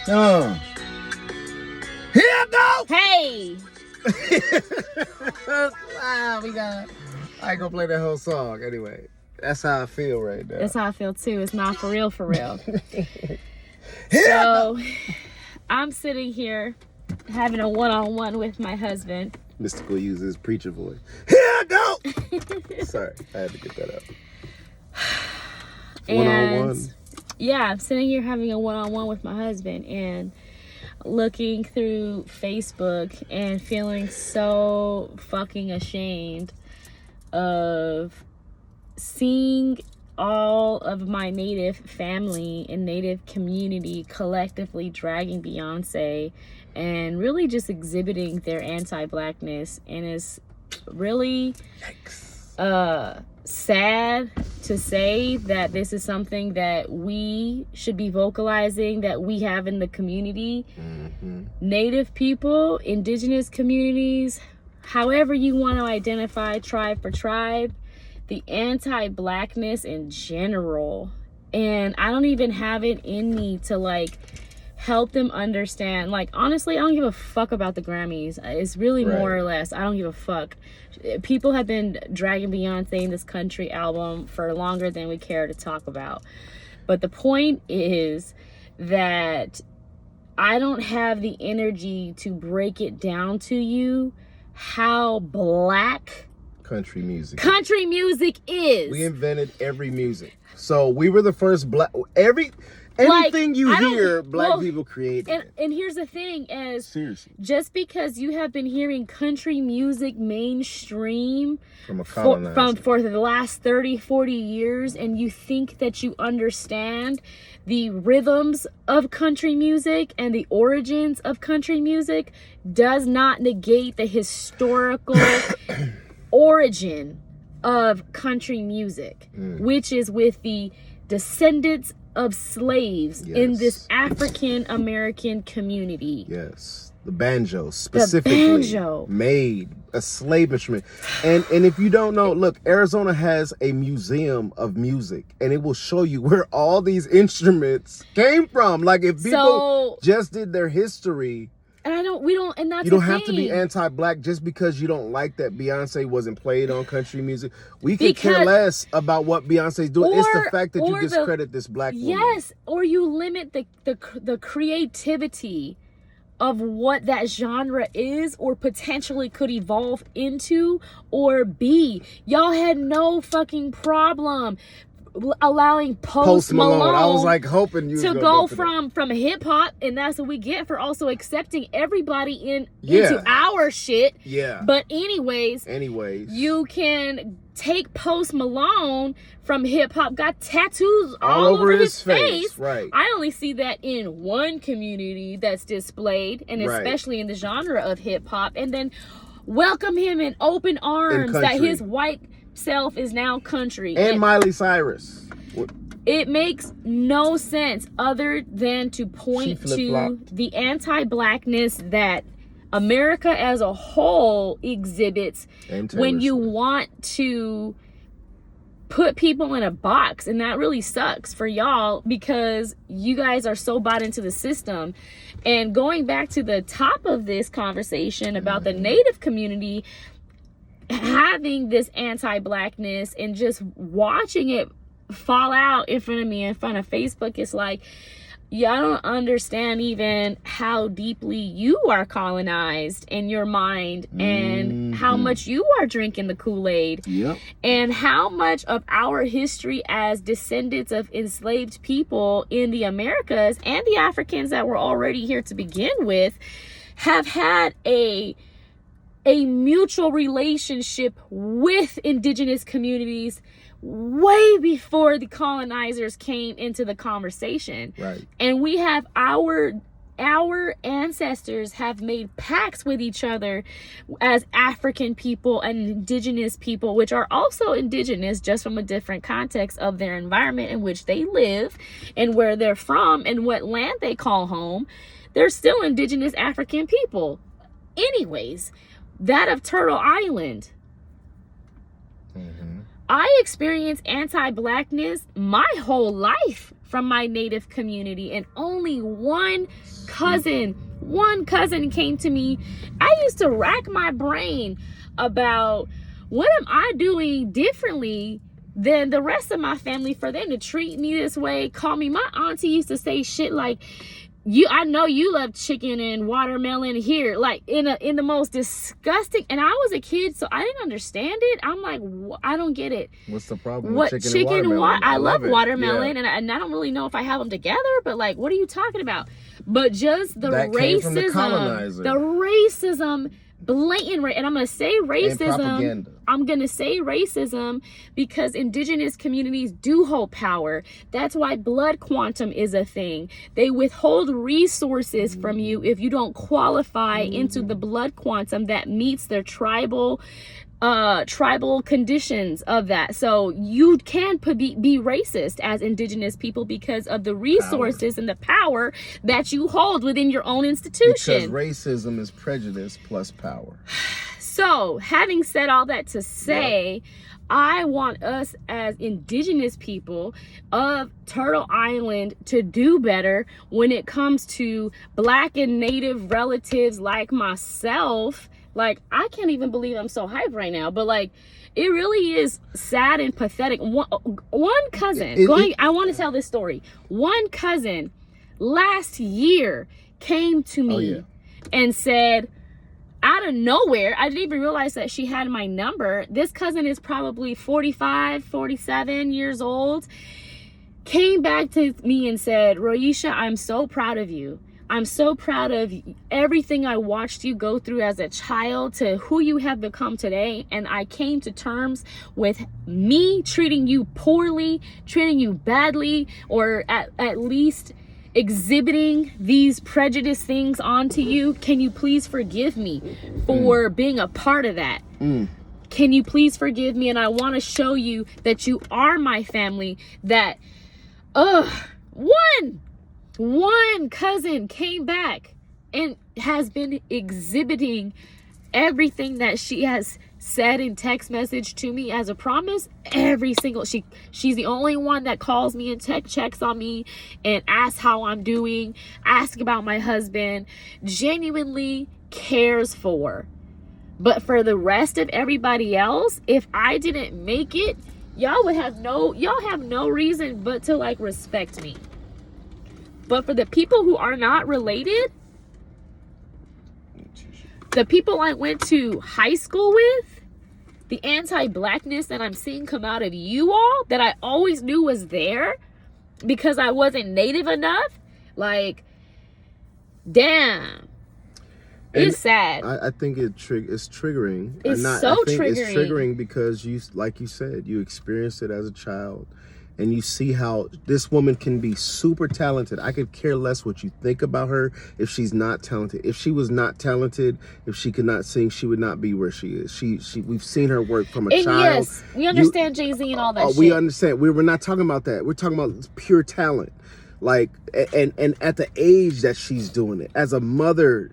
Here I go. Hey. I ain't gonna play that whole song anyway. That's how I feel right now. That's how I feel too. It's not for real, for real. So I'm sitting here having a one-on-one with my husband. Mystical uses his preacher voice. Here I go. Sorry, I had to get that up. One-on-one. Yeah, I'm sitting here having a one-on-one with my husband and looking through Facebook and feeling so fucking ashamed of seeing all of my Native family and Native community collectively dragging Beyoncé and really just exhibiting their anti-blackness. And it's really sad to say that this is something that we should be vocalizing, that we have in the community. Native people, indigenous communities, however you want to identify, tribe for tribe, the anti-blackness in general. And I don't even have it in me to like help them understand. Like, honestly, I don't give a fuck about the Grammys. It's really more or less, I don't give a fuck. People have been dragging Beyonce in this country album for longer than we care to talk about. But the point is that I don't have the energy to break it down to you how black country music is. We invented every music. So we were the first black. Anything you hear, black people created. And here's the thing: seriously, just because you have been hearing country music mainstream from a colonizer for the last 30, 40 years, and you think that you understand the rhythms of country music and the origins of country music, does not negate the historical origin of country music, which is with the descendants of slaves in this African American community. Yes, the banjo specifically made a slave instrument. And if you don't know, look, Arizona has a museum of music, and it will show you where all these instruments came from. Like, if people just did their history. And you don't have to be anti-black just because you don't like that Beyonce wasn't played on country music. We could care less about what Beyonce's doing. It's the fact that you discredit this black woman. Yes, or you limit the creativity of what that genre is or potentially could evolve into or be. Y'all had no fucking problem allowing Post Malone. I was like hoping you to go from hip hop, and that's what we get for also accepting everybody into our shit. Yeah. But anyways, you can take Post Malone from hip hop, got tattoos all over his face. Right. I only see that in one community that's displayed, and especially in the genre of hip hop, and then welcome him in open arms that his white self is now country. And Miley Cyrus. It makes no sense other than to point to the anti-blackness that America as a whole exhibits when you want to put people in a box. And that really sucks for y'all because you guys are so bought into the system. And going back to the top of this conversation about the Native community having this anti-blackness and just watching it fall out in front of me, in front of Facebook, it's like, y'all don't understand even how deeply you are colonized in your mind and how much you are drinking the Kool-Aid and how much of our history as descendants of enslaved people in the Americas and the Africans that were already here to begin with have had a mutual relationship with indigenous communities way before the colonizers came into the conversation. Right. And we have our ancestors have made pacts with each other as African people and indigenous people, which are also indigenous just from a different context of their environment in which they live and where they're from and what land they call home. They're still indigenous African people. Anyways, that of Turtle Island. I experienced anti-blackness my whole life from my native community, and only one cousin came to me. I used to rack my brain about what am I doing differently than the rest of my family for them to treat me this way, call me. My auntie used to say shit like, I know you love chicken and watermelon here, like in the most disgusting. And I was a kid, so I didn't understand it. I'm like, I don't get it. What's the problem with chicken and watermelon? I love watermelon, yeah. and I don't really know if I have them together, but like, what are you talking about? But just the that racism, the racism, blatant, and I'm gonna say racism. I'm gonna say racism because indigenous communities do hold power. That's why blood quantum is a thing. They withhold resources from you if you don't qualify into the blood quantum that meets their tribal conditions of that. So you can be racist as indigenous people because of the resources and the power that you hold within your own institution. Because racism is prejudice plus power. So having said all that to say, I want us as indigenous people of Turtle Island to do better when it comes to Black and Native relatives like myself. Like, I can't even believe I'm so hyped right now, but like, it really is sad and pathetic. One cousin, I want to tell this story. One cousin last year came to me and said, out of nowhere, I didn't even realize that she had my number. This cousin is probably 45, 47 years old. Came back to me and said, Roisha, I'm so proud of you. I'm so proud of everything I watched you go through as a child to who you have become today. And I came to terms with me treating you poorly, treating you badly, or at least exhibiting these prejudice things onto you. Can you please forgive me for being a part of that? Can you please forgive me? And I want to show you that you are my family. That one cousin came back and has been exhibiting everything that she has said in text message to me as a promise. Every single, she's the only one that calls me and checks on me and asks how I'm doing, asks about my husband, genuinely cares for. But for the rest of everybody else, if I didn't make it, y'all have no reason but to like respect me. But for the people who are not related, the people I went to high school with, the anti-blackness that I'm seeing come out of you all, that I always knew was there because I wasn't native enough, like, damn. It's sad. I think it's triggering. It's triggering. It's triggering because you, like you said, you experienced it as a child. And you see how this woman can be super talented. I could care less what you think about her if she's not talented. If she was not talented, if she could not sing, she would not be where she is. We've seen her work from a child. Yes, we understand Jay-Z and all that shit. We understand. We're not talking about that. We're talking about pure talent. Like, and at the age that she's doing it, as a mother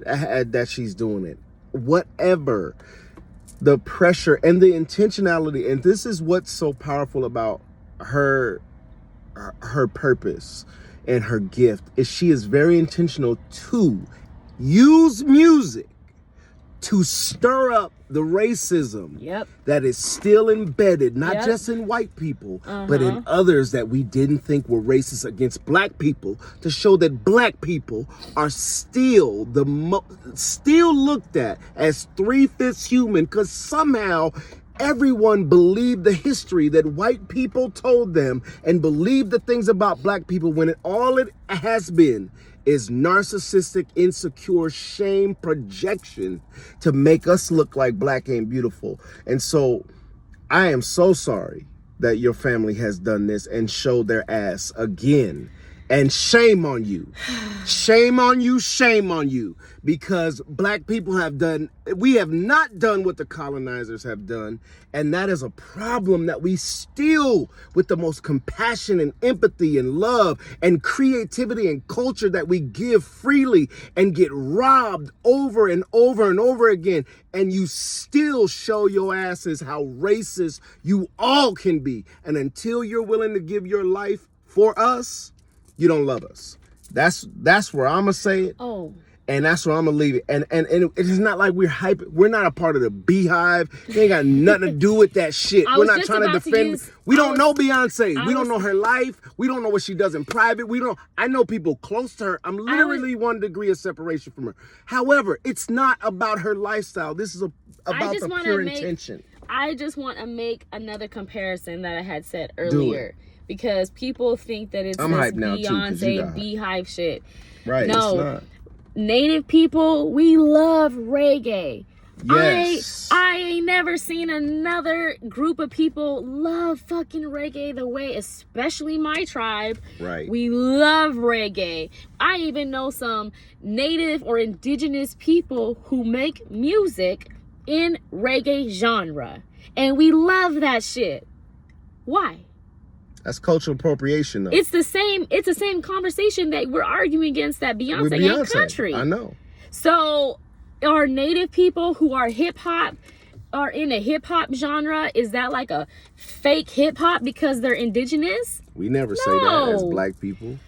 that she's doing it, whatever, the pressure and the intentionality. And this is what's so powerful about her purpose and her gift is she is very intentional to use music to stir up the racism that is still embedded, not just in white people, but in others that we didn't think were racist against Black people, to show that Black people are still still looked at as 3/5 human, because somehow everyone believed the history that white people told them and believed the things about Black people when all it has been is narcissistic, insecure, shame projection to make us look like Black ain't beautiful. And so I am so sorry that your family has done this and showed their ass again. And shame on you. Shame on you, shame on you. Because Black people we have not done what the colonizers have done. And that is a problem that we still, with the most compassion and empathy and love and creativity and culture that we give freely, and get robbed over and over and over again. And you still show your asses how racist you all can be. And until you're willing to give your life for us, you don't love us. That's where I'm gonna say it. Oh. And that's where I'm gonna leave it. And it is not like we're hype. We're not a part of the Beehive. It ain't got nothing to do with that shit. We're not trying to defend. We don't know Beyonce. We don't know her life. We don't know what she does in private. I know people close to her. I'm literally 1 degree of separation from her. However, it's not about her lifestyle. This is about the pure intention. I just want to make another comparison that I had said earlier. Because people think that it's this Beyonce Beehive shit. Right, no. It's not. Native people, we love reggae. Yes. I ain't never seen another group of people love fucking reggae the way, especially my tribe. Right. We love reggae. I even know some native or indigenous people who make music in reggae genre. And we love that shit. Why? That's cultural appropriation, though. It's the same conversation that we're arguing against that Beyonce ain't country. I know. So, are native people who are hip hop are in a hip hop genre? Is that like a fake hip hop because they're indigenous? We never say that as black people.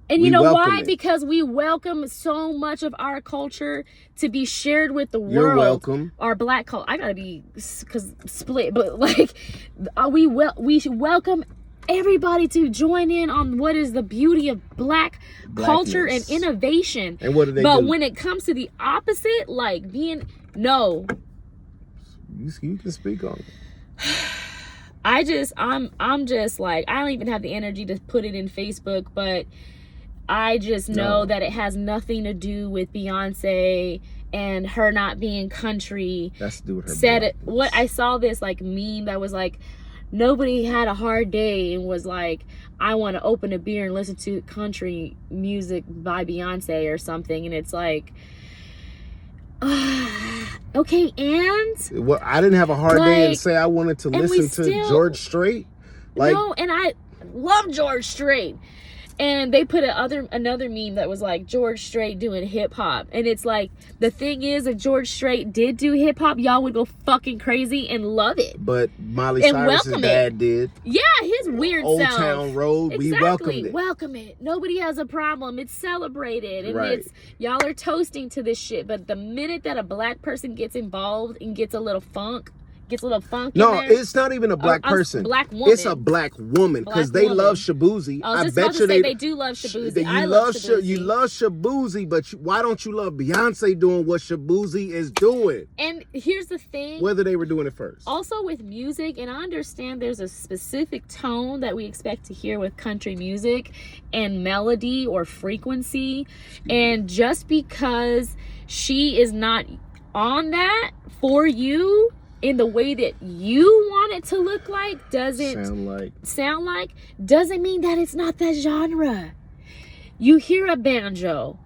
And you know why? Because we welcome so much of our culture to be shared with the world. You're welcome. Our black culture. I gotta be split, but like we welcome everybody to join in on what is the beauty of black culture and innovation. And what do they do? But when it comes to the opposite, like being you can speak on it. I'm just like, I don't even have the energy to put it in Facebook, but I just know that it has nothing to do with Beyonce and her not being country. That's to do with her. Said it. What I saw this like meme that was like, nobody had a hard day and was like, I want to open a beer and listen to country music by Beyonce or something. And it's like, okay, and? Well, I didn't have a hard day and say I wanted to listen to George Strait. No, and I love George Strait. And they put another meme that was like George Strait doing hip hop. And it's like, the thing is, if George Strait did do hip hop, y'all would go fucking crazy and love it. But Miley Cyrus's dad did. Yeah, his weird Old self. Town Road, exactly. We welcomed it. Welcome it. Nobody has a problem. It's celebrated. And right. Y'all are toasting to this shit. But the minute that a black person gets involved and gets a little funk, no, it's not even a black person. Black woman. It's a black woman because they love Shaboozey. I bet you they do love Shaboozey. You love Shaboozey, but why don't you love Beyonce doing what Shaboozey is doing? And here's the thing. Whether they were doing it first. Also with music, and I understand there's a specific tone that we expect to hear with country music and melody or frequency. And just because she is not on that for you in the way that you want it to look like, doesn't mean that it's not that genre. You hear a banjo.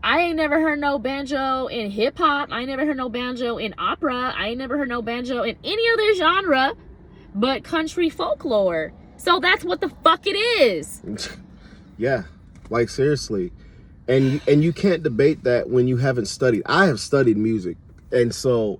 I ain't never heard no banjo in hip hop. I ain't never heard no banjo in opera. I ain't never heard no banjo in any other genre but country folklore. So that's what the fuck it is. Yeah, like seriously. And you can't debate that when you haven't studied. I have studied music, and so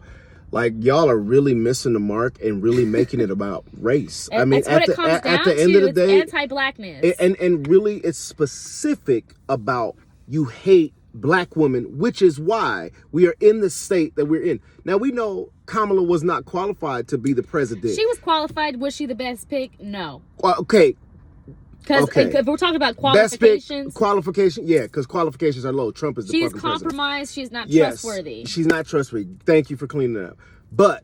like y'all are really missing the mark and really making it about race. I mean, at the end of the day, anti-blackness. And really it's specific about you hate black women, which is why we are in the state that we're in. Now we know Kamala was not qualified to be the president. She was qualified. Was she the best pick? No. Okay. Because if we're talking about qualifications, because qualifications are low. Trump is the fucking president. She's compromised. She's not trustworthy. She's not trustworthy. Thank you for cleaning it up. But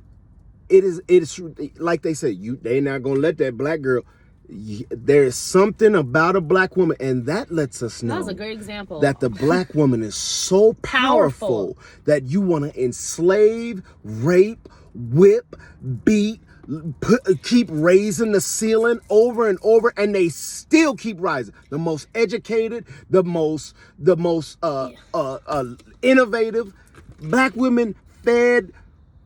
it is like they said, they're not gonna let that black girl. There is something about a black woman, and that lets us know. That was a great example. That the black woman is so powerful that you want to enslave, rape, whip, beat. Keep raising the ceiling over and over, and they still keep rising. The most educated, the most innovative black women fed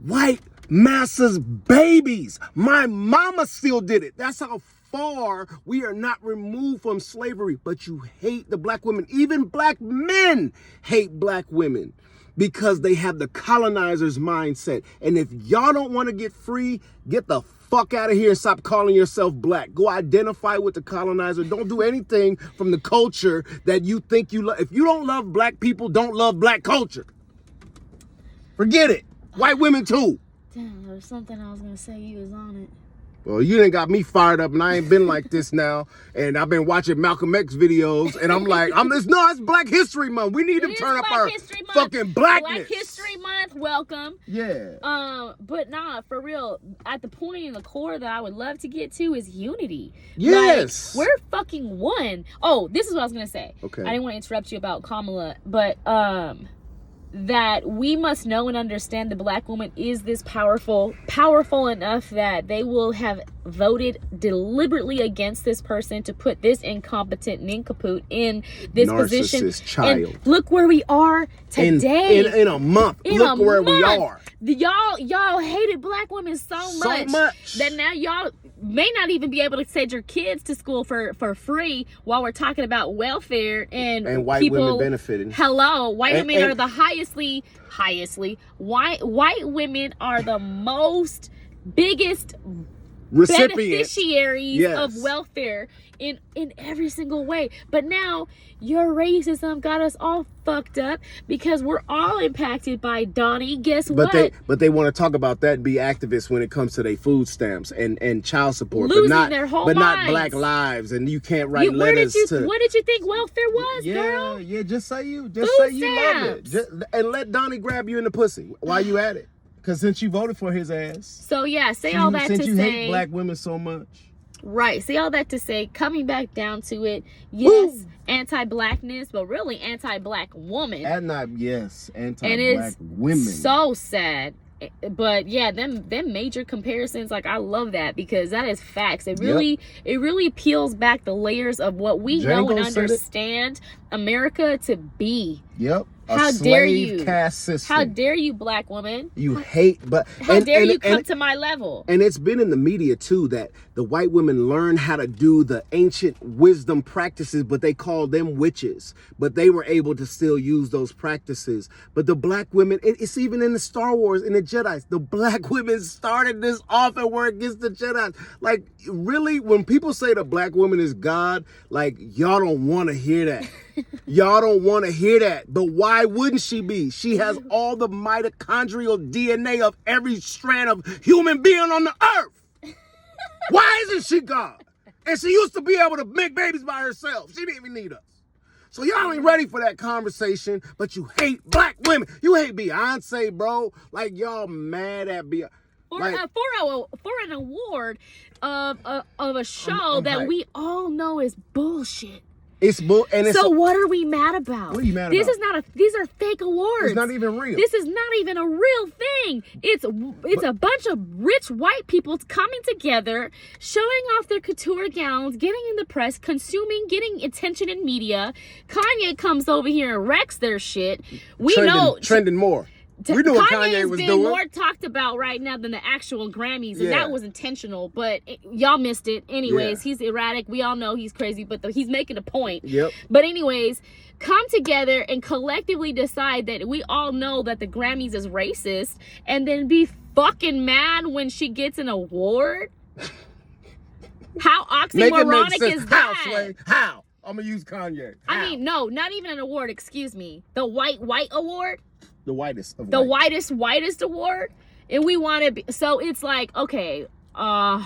white masses babies. My mama still did it. That's how far we are not removed from slavery. But you hate the black women. Even black men hate black women, because they have the colonizer's mindset. And if y'all don't want to get free, get the fuck out of here and stop calling yourself black. Go identify with the colonizer. Don't do anything from the culture that you think you love. If you don't love black people, don't love black culture. Forget it. White women too. Damn, there was something I was going to say. You was on it. Well, you done got me fired up, and I ain't been like this now. And I've been watching Malcolm X videos, and I'm like, it's Black History Month. We need to turn up our fucking blackness. Black History Month, welcome. Yeah. But nah, for real, at the point in the core that I would love to get to is unity. Yes. Like, we're fucking one. Oh, this is what I was gonna say. Okay. I didn't want to interrupt you about Kamala, but that we must know and understand the black woman is this powerful enough that they will have voted deliberately against this person to put this incompetent nincompoop in this position. Child. And look where we are today. In a month. Look where we are. Y'all hated black women so much that now y'all may not even be able to send your kids to school for free while we're talking about welfare and white people, women benefiting. Hello, white women are the highestly white women are the biggest beneficiaries of welfare in every single way. But now your racism got us all fucked up because we're all impacted by Donnie. Guess what? But they want to talk about that and be activists when it comes to their food stamps and child support, losing their whole minds. Not black lives. And you can't write letters to. What did you think welfare was, girl? Yeah. Just say you love it, and let Donnie grab you in the pussy while you at it. Because since you voted for his ass. So yeah, since you hate black women so much. Right. See all that to say, coming back down to it, yes, anti-blackness, but really anti-black woman. Anti-black women. So sad. But yeah, them major comparisons, like I love that because that is facts. It really peels back the layers of what we know and understand America to be. Yep. How dare you? Caste system. How dare you, black woman? You hate, but how dare you come to my level? And it's been in the media too that the white women learned how to do the ancient wisdom practices, but they called them witches. But they were able to still use those practices. But the black women, it's even in the Star Wars, in the Jedi's, the black women started this off and were against the Jedi's. Like, really, when people say the black woman is God, like, y'all don't want to hear that. Y'all don't want to hear that. But why wouldn't she be? She has all the mitochondrial DNA of every strand of human being on the earth. Why isn't she God? And she used to be able to make babies by herself. She didn't even need us. So y'all ain't ready for that conversation, but you hate black women. You hate Beyonce, bro. Like, y'all mad at Beyonce. For an award of a show that we all know is bullshit. So what are we mad about? What are you mad about? These are fake awards. It's not even real. This is not even a real thing. It's a bunch of rich white people coming together, showing off their couture gowns, getting in the press, getting attention in media. Kanye comes over here and wrecks their shit. Trending more. We knew what Kanye was doing. More talked about right now than the actual Grammys, and that was intentional. But y'all missed it. Anyways, he's erratic. We all know he's crazy, but he's making a point. Yep. But anyways, come together and collectively decide that we all know that the Grammys is racist, and then be fucking mad when she gets an award. How oxymoronic is that? How, Sway? How? I'm gonna use Kanye. How? I mean, no, not even an award. Excuse me. The white award. The whitest of the whitest award, and we want to be. So it's like, okay, I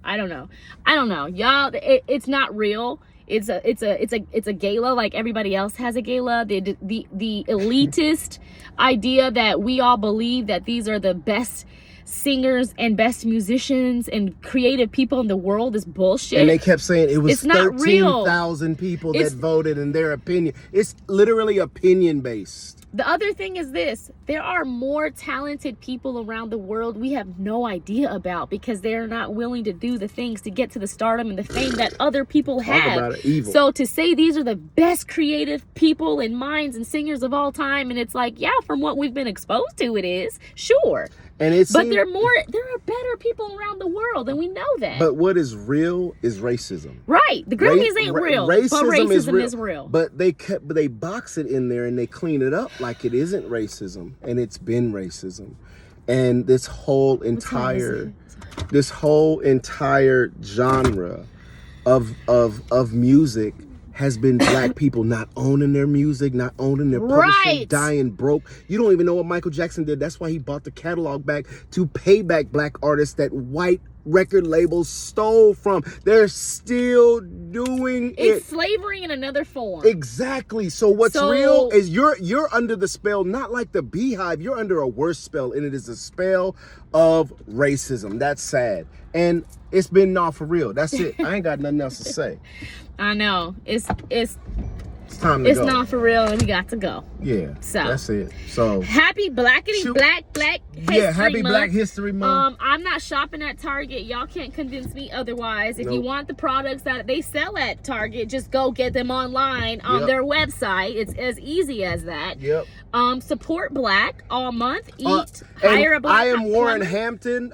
don't know, y'all. It's not real. It's a gala like everybody else has a gala. The elitist idea that we all believe that these are the best singers and best musicians and creative people in the world is bullshit. And they kept saying it was 13,000 people that voted in their opinion. It's literally opinion based. The other thing is this: there are more talented people around the world we have no idea about because they're not willing to do the things to get to the stardom and the fame that other people have. Talk about it, evil. So to say these are the best creative people and minds and singers of all time, and it's like, yeah, from what we've been exposed to, it is, sure. But there are better people around the world, and we know that. But what is real is racism. Right. The Grammys ain't real. But racism is real. But they box it in there and they clean it up like it isn't racism, and it's been racism. And this whole entire this whole entire genre of music has been black people not owning their music, not owning their publishing, dying broke. You don't even know what Michael Jackson did. That's why he bought the catalog back, to pay back black artists that white record labels stole from. They're still doing it. It's slavery in another form. Exactly. So what's real is you're under the spell, not like the Beehive. You're under a worse spell, and it is a spell of racism. That's sad. And it's been for real. That's it. I ain't got nothing else to say. I know. It's time to go. It's not for real, and we got to go. Yeah. So that's it. So happy Black History happy Month. Black History Month. I'm not shopping at Target. Y'all can't convince me otherwise. If you want the products that they sell at Target, just go get them online on their website. It's as easy as that. Yep. Support Black all month. Hire a Black. I am Warren Hampton.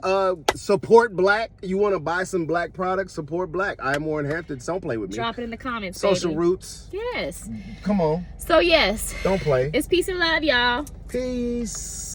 Support Black. You want to buy some Black products? Support Black. I am Warren Hampton. Don't play with me. Drop it in the comments. Social baby. Roots. Yes. Come on. So yes. Don't play. It's peace and love, y'all. Peace.